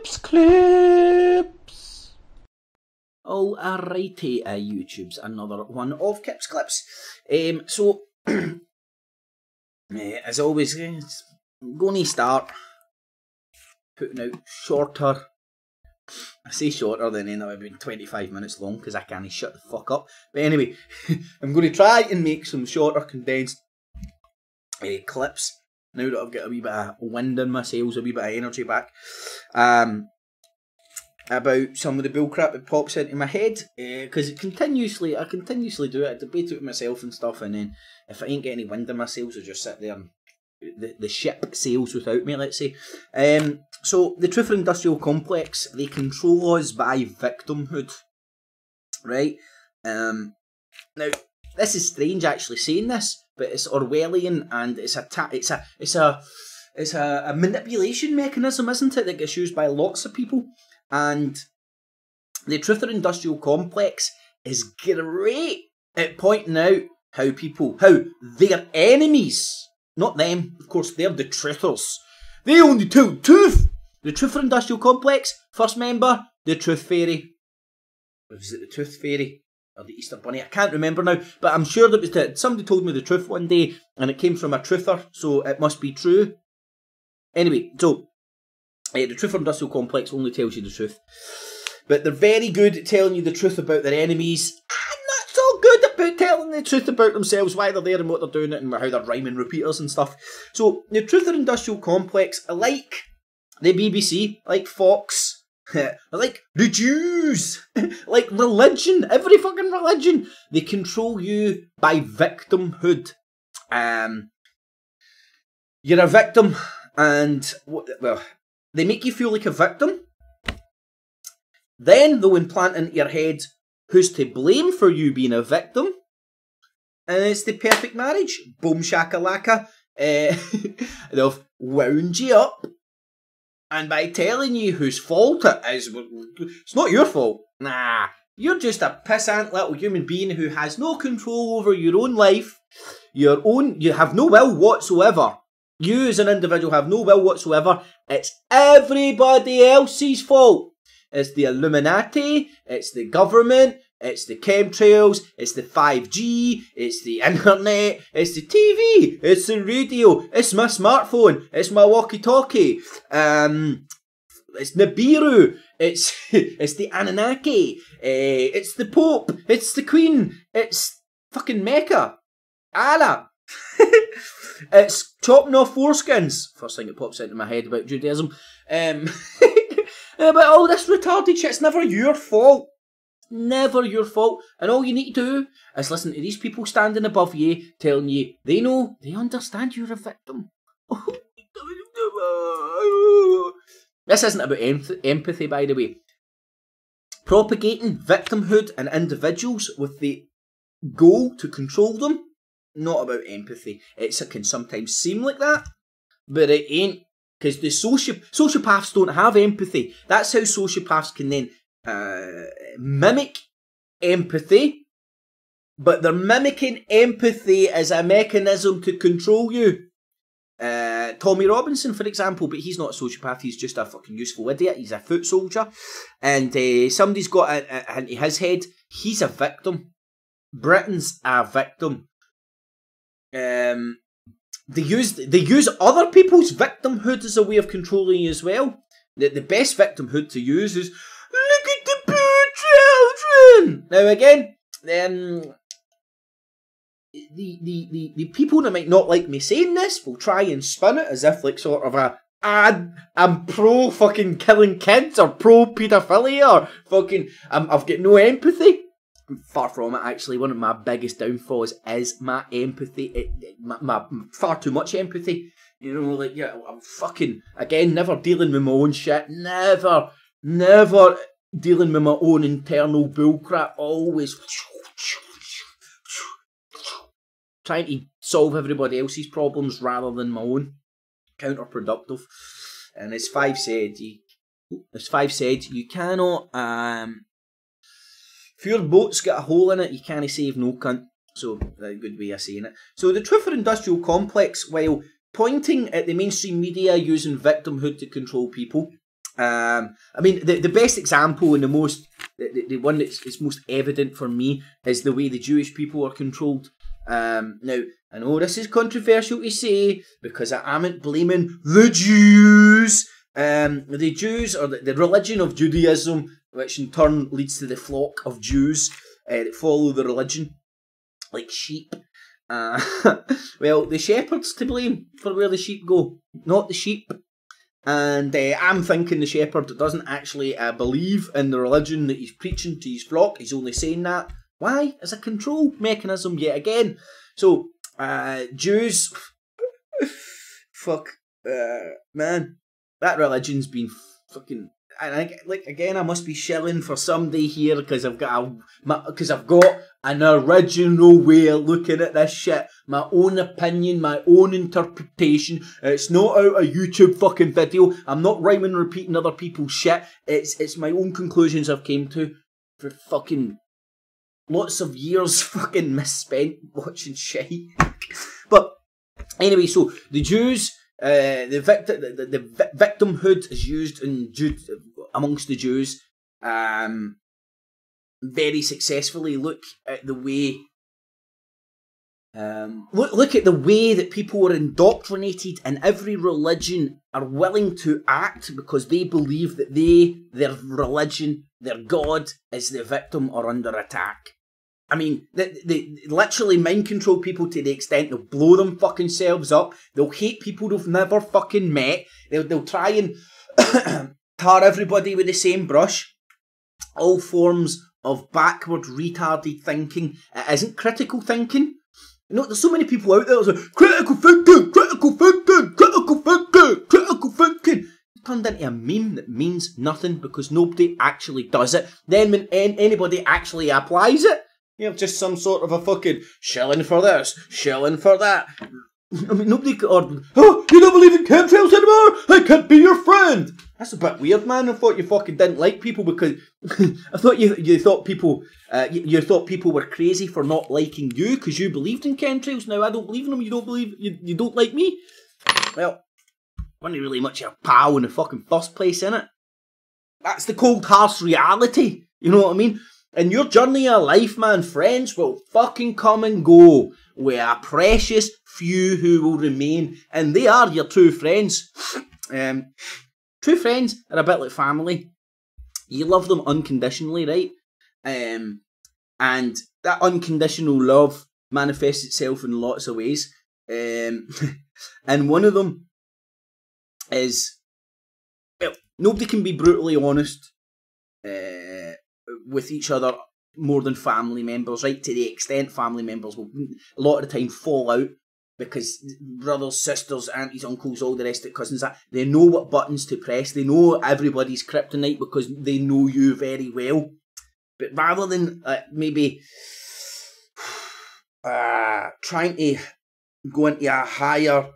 Clips. Oh, alrighty, YouTube's another one of Kips Clips. As always, I'm going to start putting out shorter. I say shorter than end up being 25 minutes long because I can't shut the fuck up. But anyway, I'm going to try and make some shorter, condensed clips. Now that I've got a wee bit of wind in my sails, a wee bit of energy back, about some of the bullcrap that pops into my head, because I continuously do it. I debate it with myself and stuff, and then if I ain't got any wind in my sails, I just sit there and the ship sails without me, let's say. So the Truth Industrial Complex, they control us by victimhood, right? Now this is strange actually saying this, but it's Orwellian, and it's a manipulation mechanism, isn't it, that gets used by lots of people. And the Truth Industrial Complex is great at pointing out how their enemies, not them, of course, they're the truthers, they only tell the truth. The Truth Industrial Complex, first member, the Truth Fairy. Was it the Truth Fairy? Or the Easter Bunny? I can't remember now, but I'm sure that somebody told me the truth one day, and it came from a truther, so it must be true. Anyway, so the Truth Industrial Complex only tells you the truth, but they're very good at telling you the truth about their enemies, and not so good about telling the truth about themselves, why they're there and what they're doing it, and how they're rhyming repeaters and stuff. So the Truth Industrial Complex, like the BBC, like Fox, like the Jews, like religion, every fucking religion, they control you by victimhood. You're a victim, and well, they make you feel like a victim. Then they'll implant into your head who's to blame for you being a victim, and it's the perfect marriage. Boom shakalaka. They've wound you up. And by telling you whose fault it is, it's not your fault. Nah, you're just a pissant little human being who has no control over your own life. You have no will whatsoever. You as an individual have no will whatsoever. It's everybody else's fault. It's the Illuminati, it's the government, it's the chemtrails, it's the 5G, it's the internet, it's the TV, it's the radio, it's my smartphone, it's my walkie-talkie, it's Nibiru, it's the Anunnaki, it's the Pope, it's the Queen, it's fucking Mecca, Allah, it's chopping off foreskins. First thing that pops into my head about Judaism. But all this retarded shit's never your fault. Never your fault. And all you need to do is listen to these people standing above you, telling you they know, they understand you're a victim. This isn't about empathy, by the way. Propagating victimhood in individuals with the goal to control them, not about empathy. It can sometimes seem like that, but it ain't. Because the sociopaths don't have empathy. That's how sociopaths can then mimic empathy, but they're mimicking empathy as a mechanism to control you. Tommy Robinson, for example, but he's not a sociopath, he's just a fucking useful idiot, he's a foot soldier, and somebody's got into his head, he's a victim. Britain's a victim. They use other people's victimhood as a way of controlling you as well. The best victimhood to use is, look at the poor children! Now again, the people that might not like me saying this will try and spin it as if like sort of I'm pro fucking killing kids or pro paedophilia or fucking I've got no empathy. Far from it, actually. One of my biggest downfalls is my empathy. My far too much empathy. You know, like, yeah, I'm fucking, again, never dealing with my own shit. Never dealing with my own internal bullcrap. Always trying to solve everybody else's problems rather than my own. Counterproductive. And as Five said, you cannot, if your boat's got a hole in it, you can't save no cunt. So, that's a good way of saying it. So, the Truth Industrial Complex, while pointing at the mainstream media using victimhood to control people, I mean, the best example and the one that's most evident for me is the way the Jewish people are controlled. Now, I know this is controversial to say because I amn't blaming the Jews. The Jews, or the religion of Judaism, which in turn leads to the flock of Jews that follow the religion like sheep. Well, the shepherd's to blame for where the sheep go, not the sheep. And I'm thinking the shepherd doesn't actually believe in the religion that he's preaching to his flock. He's only saying that. Why? As a control mechanism yet again. So, Jews, fuck, man, that religion's been fucking. And I must be shilling for somebody here because I've got an original way of looking at this shit. My own opinion, my own interpretation. It's not out a YouTube fucking video. I'm not rhyming and repeating other people's shit. It's my own conclusions I've came to for fucking lots of years fucking misspent watching shit. But anyway, so the Jews. The victimhood is used amongst the Jews very successfully. Look at the way look at the way that people are indoctrinated in every religion, are willing to act because they believe that their religion, their God, is the victim or under attack. I mean, they literally mind control people to the extent they'll blow them fucking selves up. They'll hate people they've never fucking met. They'll try and tar everybody with the same brush. All forms of backward, retarded thinking. It isn't critical thinking. You know, there's so many people out there that say, critical thinking, critical thinking, critical thinking, critical thinking. It turned into a meme that means nothing because nobody actually does it. Then when anybody actually applies it, you know, just some sort of a fucking shilling for this, shilling for that. I mean, nobody could, oh, you don't believe in chemtrails anymore? I can't be your friend. That's a bit weird, man. I thought you fucking didn't like people because I thought you thought people you thought people were crazy for not liking you because you believed in chemtrails. Now I don't believe in them. You don't believe you don't like me. Well, wasn't really much of a pal in the fucking first place, innit? That's the cold, harsh reality. You know what I mean? In your journey of life, man, friends will fucking come and go with a precious few who will remain, and they are your true friends. True friends are a bit like family. You love them unconditionally, right? And that unconditional love manifests itself in lots of ways. And one of them is, well, nobody can be brutally honest with each other more than family members, right? To the extent family members will a lot of the time fall out because brothers, sisters, aunties, uncles, all the rest of the cousins, they know what buttons to press. They know everybody's kryptonite because they know you very well. But rather than maybe trying to go into a higher,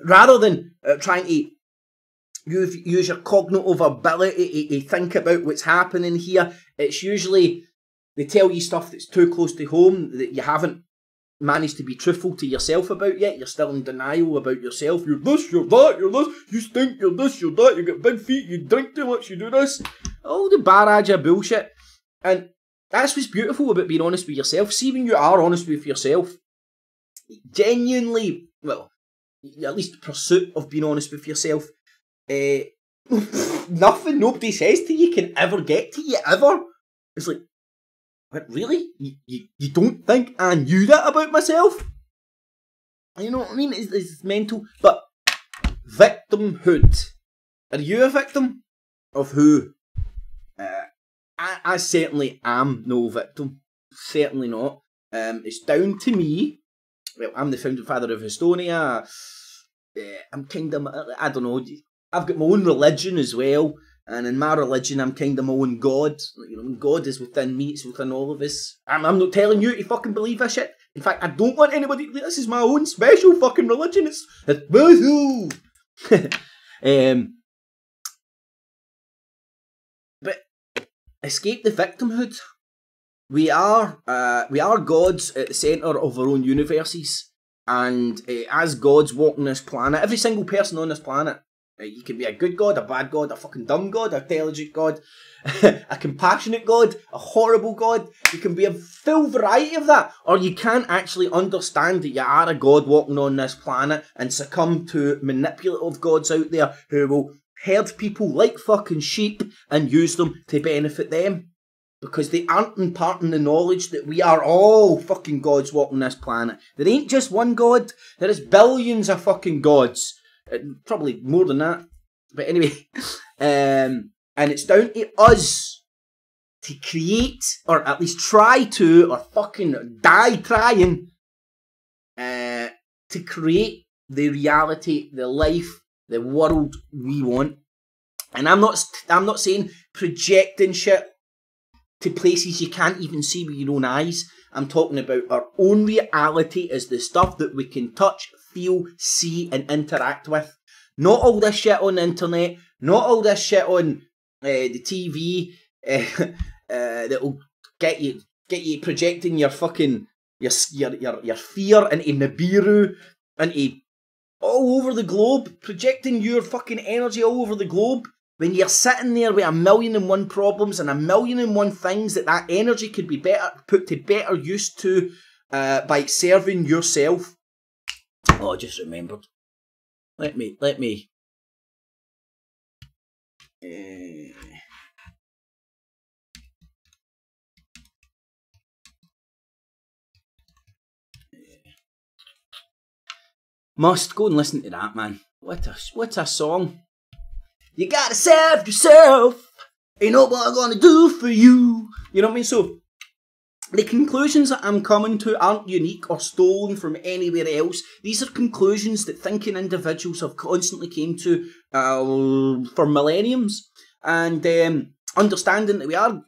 rather than trying to use your cognitive ability to think about what's happening here, it's usually they tell you stuff that's too close to home that you haven't managed to be truthful to yourself about yet. You're still in denial about yourself. You're this, you're that, you're this, you stink, you're this, you're that, you get big feet, you drink too much, you do this. All the barrage of bullshit. And that's what's beautiful about being honest with yourself. See, when you are honest with yourself, genuinely, well, at least the pursuit of being honest with yourself, nothing nobody says to you can ever get to you, ever. It's like, what, really? You don't think I knew that about myself? You know what I mean? It's mental. But victimhood. Are you a victim? Of who? I certainly am no victim. Certainly not. It's down to me. Well, I'm the founding father of Estonia. I'm kind of, I don't know, I've got my own religion as well. And in my religion, I'm kind of my own God. You know, God is within me, it's within all of us. I'm not telling you to fucking believe this shit. In fact, I don't want anybody to believe this is my own special fucking religion. It's special. But escape the victimhood. We are gods at the centre of our own universes. And as gods walking this planet, every single person on this planet You can be a good god, a bad god, a fucking dumb god, a intelligent god, a compassionate god, a horrible god. You can be a full variety of that. Or you can't actually understand that you are a god walking on this planet and succumb to manipulative gods out there who will herd people like fucking sheep and use them to benefit them. Because they aren't imparting the knowledge that we are all fucking gods walking this planet. There ain't just one god, there is billions of fucking gods. Probably more than that. But anyway, and it's down to us to create, or at least try to, or fucking die trying, to create the reality, the life, the world we want. And I'm not saying projecting shit to places you can't even see with your own eyes. I'm talking about our own reality as the stuff that we can touch, feel, see and interact with. Not all this shit on the internet, not all this shit on the TV that'll get you projecting your fucking your fear into Nibiru, into all over the globe, projecting your fucking energy all over the globe. When you're sitting there with 1,000,001 problems and 1,000,001 things that energy could be put to better use to by serving yourself. Oh, I just remembered. Let me. Must go and listen to that, man. What a song. You gotta serve yourself. Ain't nobody gonna do for you. You know what I mean? So, the conclusions that I'm coming to aren't unique or stolen from anywhere else. These are conclusions that thinking individuals have constantly came to for millenniums. And understanding that we are,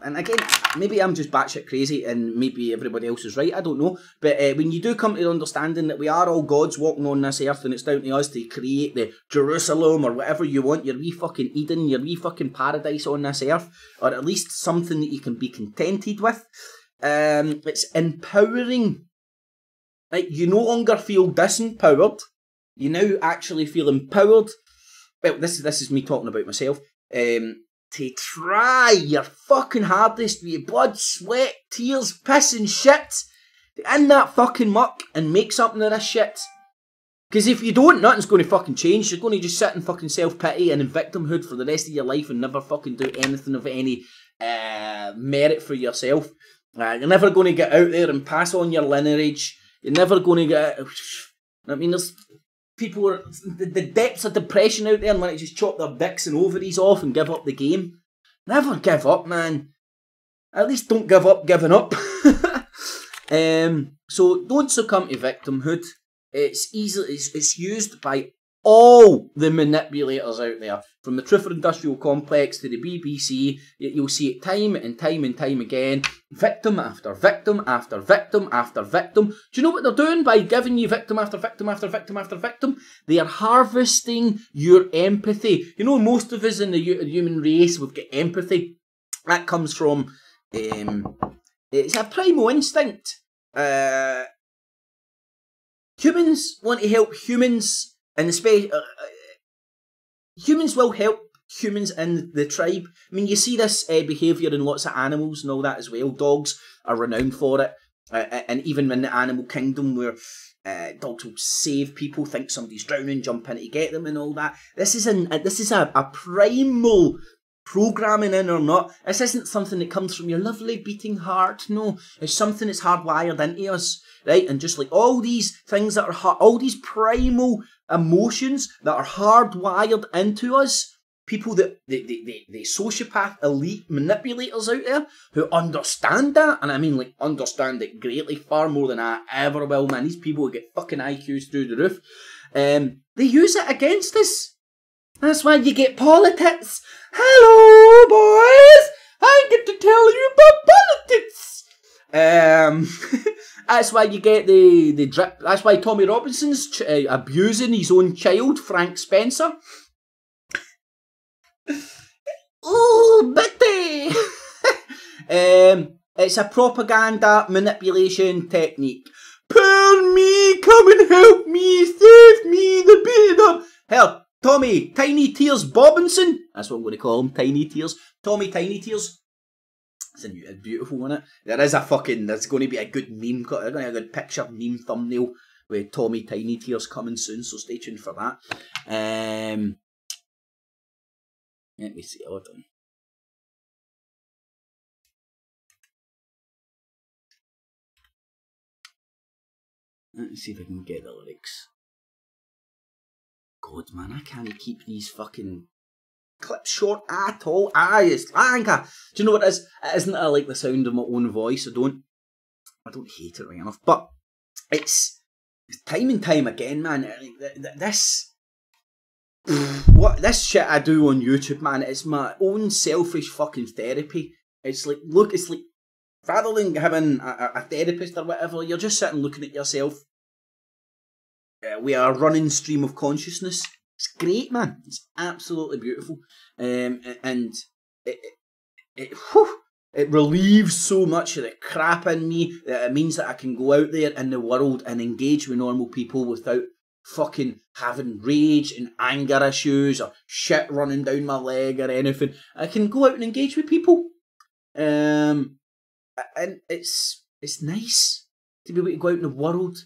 and again, maybe I'm just batshit crazy and maybe everybody else is right, I don't know. But when you do come to the understanding that we are all gods walking on this earth and it's down to us to create the Jerusalem or whatever you want, your wee fucking Eden, your wee fucking paradise on this earth, or at least something that you can be contented with. It's empowering. Like, you no longer feel disempowered. You now actually feel empowered. Well, this is me talking about myself. To try your fucking hardest with your blood, sweat, tears, piss and shit in that fucking muck and make something of this shit. Because if you don't, nothing's going to fucking change. You're going to just sit in fucking self-pity and in victimhood for the rest of your life and never fucking do anything of any merit for yourself. You're never going to get out there and pass on your lineage. You're never going to get... I mean, there's people are... The depths of depression out there and want to just chop their dicks and ovaries off and give up the game. Never give up, man. At least don't give up giving up. So don't succumb to victimhood. It's used by all the manipulators out there. From the Truth Industrial Complex to the BBC, you'll see it time and time and time again. Victim after victim after victim after victim. Do you know what they're doing by giving you victim after victim after victim after victim? They are harvesting your empathy. You know, most of us in the human race, we've got empathy. That comes from, it's a primal instinct. Humans want to help humans. And humans will help humans in the tribe. I mean, you see this behaviour in lots of animals and all that as well. Dogs are renowned for it. And even in the animal kingdom where dogs will save people, think somebody's drowning, jump in to get them and all that. This is a primal programming in or not. This isn't something that comes from your lovely beating heart. No, it's something that's hardwired into us. Right? And just like all these things that are all these primal emotions that are hardwired into us, people that the sociopath elite manipulators out there who understand that, and I mean like understand it greatly, far more than I ever will, man. These people get fucking IQs through the roof. They use it against us. That's why you get politics. Hello, boys. I get to tell you about politics. That's why you get the drip. That's why Tommy Robinson's abusing his own child, Frank Spencer. Oh, Betty! It's a propaganda manipulation technique. Poor me, come and help me, save me, the beating up. Hell, Tommy Tiny Tears Bobinson. That's what I'm going to call him, Tiny Tears. Tommy Tiny Tears. It's beautiful, isn't it? There's going to be a good meme, there's going to be a good picture, meme thumbnail with Tommy Tiny Tears coming soon, so stay tuned for that. Let me see, hold on. Let's see if I can get the lyrics. God, man, I can't keep these fucking clips short at all. Do you know what it is? It isn't I like the sound of my own voice. I don't hate it right enough, but it's time and time again, man. This shit I do on YouTube, man, it's my own selfish fucking therapy. It's like, look, it's like, rather than having a therapist or whatever, you're just sitting looking at yourself. We are a running stream of consciousness. It's great, man. It's absolutely beautiful. And it relieves so much of the crap in me that it means that I can go out there in the world and engage with normal people without fucking having rage and anger issues or shit running down my leg or anything. I can go out and engage with people. And it's nice to be able to go out in the world,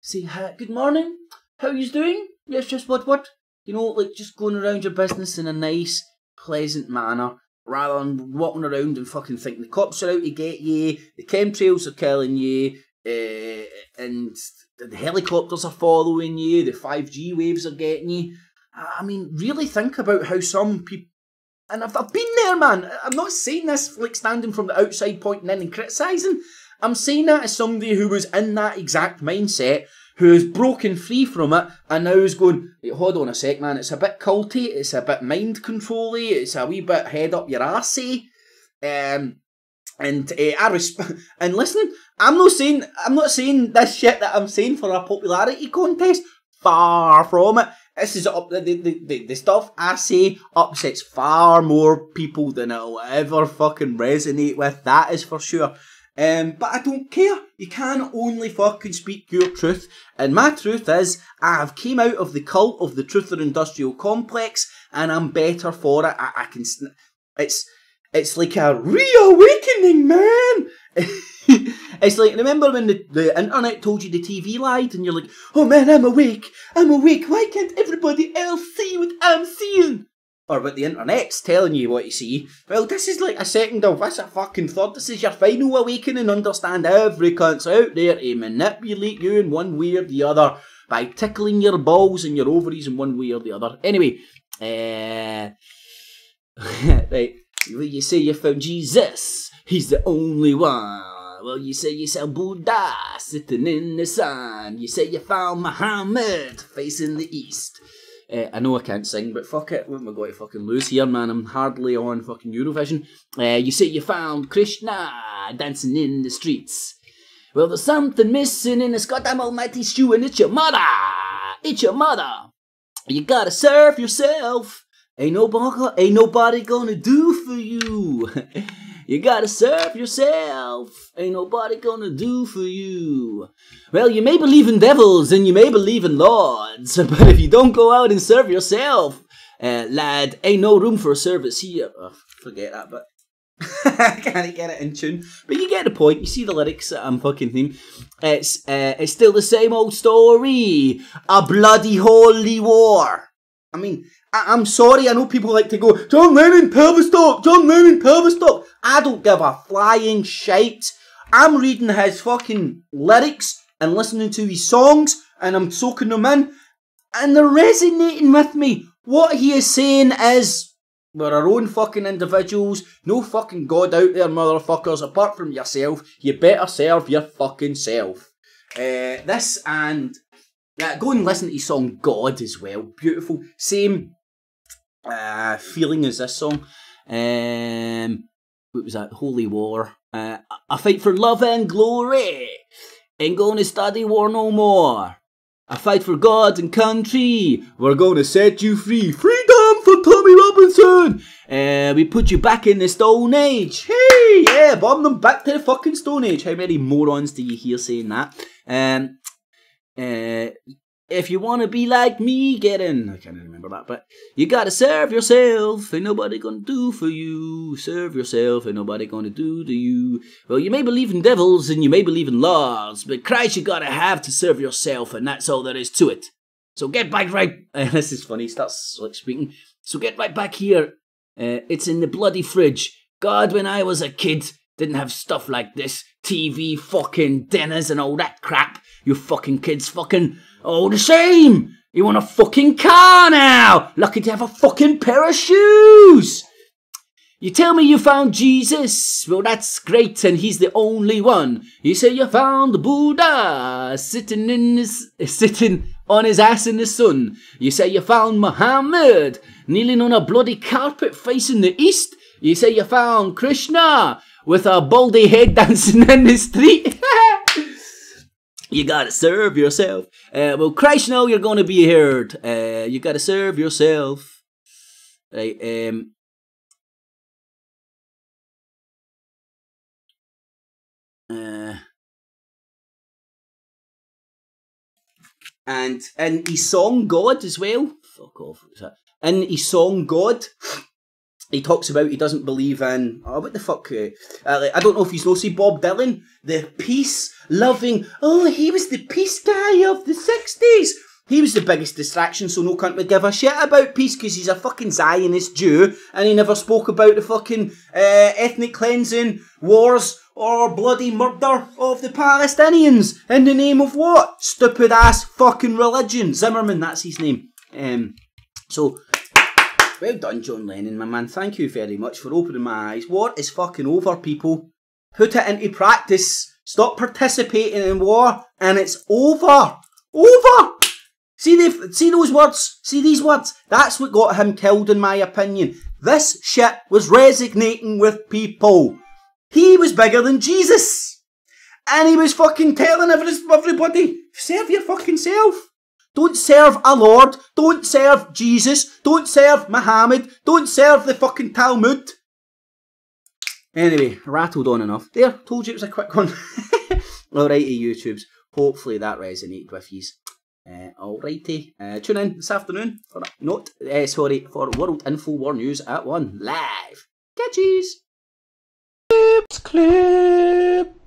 say hi, good morning, how are you doing? Yes, just what? You know, like just going around your business in a nice, pleasant manner, rather than walking around and fucking thinking the cops are out to get you, the chemtrails are killing you, and the helicopters are following you, the 5G waves are getting you. I mean, really think about how some people, and I've been there, man. I'm not saying this like standing from the outside pointing in and criticising. I'm saying that as somebody who was in that exact mindset, who has broken free from it, and now is going, hey, hold on a sec, man, it's a bit culty, it's a bit mind control-y, it's a wee bit head up your arsey. And listen, I'm not saying this shit that I'm saying for a popularity contest. Far from it. This is up the stuff I say upsets far more people than it'll ever fucking resonate with. That is for sure. But I don't care. You can only fucking speak your truth. And my truth is, I have came out of the cult of the Truther Industrial Complex, and I'm better for it. I can. It's like a reawakening, man. It's like, remember when the internet told you the TV lied, and you're like, oh man, I'm awake. Why can't everybody else see what I'm seeing? Or what the internet's telling you what you see. Well, this is like a second of, this a fucking third. This is your final awakening. Understand every cunt's out there to manipulate you in one way or the other by tickling your balls and your ovaries in one way or the other. Anyway, right. Well, you say you found Jesus, he's the only one. Well, you say you saw Buddha sitting in the sun. You say you found Muhammad facing the east. I know I can't sing, but fuck it, what am I going to fucking lose here, man? I'm hardly on fucking Eurovision. You say you found Krishna dancing in the streets. Well, there's something missing in the Goddamn Almighty stew, and it's your mother. It's your mother. You gotta serve yourself. Ain't nobody gonna do for you. You gotta serve yourself. Ain't nobody gonna do for you. Well, you may believe in devils and you may believe in lords, but if you don't go out and serve yourself, lad, ain't no room for service here. Oh, forget that, but I can't get it in tune. But you get the point. You see the lyrics that I'm fucking thinking. It's still the same old story. A bloody holy war. I mean, I'm sorry, I know people like to go, John Lennon, Tavistock, John Lennon, Tavistock. I don't give a flying shite. I'm reading his fucking lyrics and listening to his songs, and I'm soaking them in, and they're resonating with me. What he is saying is, we're our own fucking individuals, no fucking God out there, motherfuckers, apart from yourself. You better serve your fucking self. This and... yeah, go and listen to his song God as well. Beautiful. Same feeling as this song. What was that? Holy War. I fight for love and glory. Ain't gonna study war no more. I fight for God and country. We're gonna set you free. Freedom for Tommy Robinson. We put you back in the Stone Age. Hey, yeah, bomb them back to the fucking Stone Age. How many morons do you hear saying that? If you want to be like me, get in. I can't remember that, but you gotta serve yourself. Ain't nobody gonna do for you. Serve yourself. Ain't nobody gonna do to you. Well, you may believe in devils and you may believe in laws, but Christ you gotta have to serve yourself, and that's all there is to it. So get back right. This is funny. He starts like speaking. So get right back here. It's in the bloody fridge. God, when I was a kid, didn't have stuff like this. TV, fucking dinners and all that crap. You fucking kids fucking all the same. You want a fucking car now. Lucky to have a fucking pair of shoes. You tell me you found Jesus. Well, that's great, and he's the only one. You say you found the Buddha sitting on his ass in the sun. You say you found Muhammad kneeling on a bloody carpet facing the east. You say you found Krishna with a baldy head dancing in the street. You gotta serve yourself. Well, Christ, now you're gonna be heard. You gotta serve yourself. Right, and he song God as well. Fuck off. And he song God. He talks about he doesn't believe in, oh, what the fuck, I don't know if you know, see Bob Dylan, the peace-loving, oh, he was the peace guy of the 60s. He was the biggest distraction, so no cunt would give a shit about peace, because he's a fucking Zionist Jew, and he never spoke about the fucking ethnic cleansing, wars, or bloody murder of the Palestinians, in the name of what? Stupid ass fucking religion. Zimmerman, that's his name. So, well done, John Lennon, my man. Thank you very much for opening my eyes. War is fucking over, people. Put it into practice. Stop participating in war, and it's over. Over! See those words? See these words? That's what got him killed, in my opinion. This shit was resonating with people. He was bigger than Jesus. And he was fucking telling everybody, serve your fucking self. Don't serve a Lord, don't serve Jesus, don't serve Muhammad, don't serve the fucking Talmud. Anyway, rattled on enough. There, told you it was a quick one. Alrighty, YouTubes. Hopefully that resonated with you. Alrighty. Tune in this afternoon for for World Info War News at 1 live. Catchies! Clip.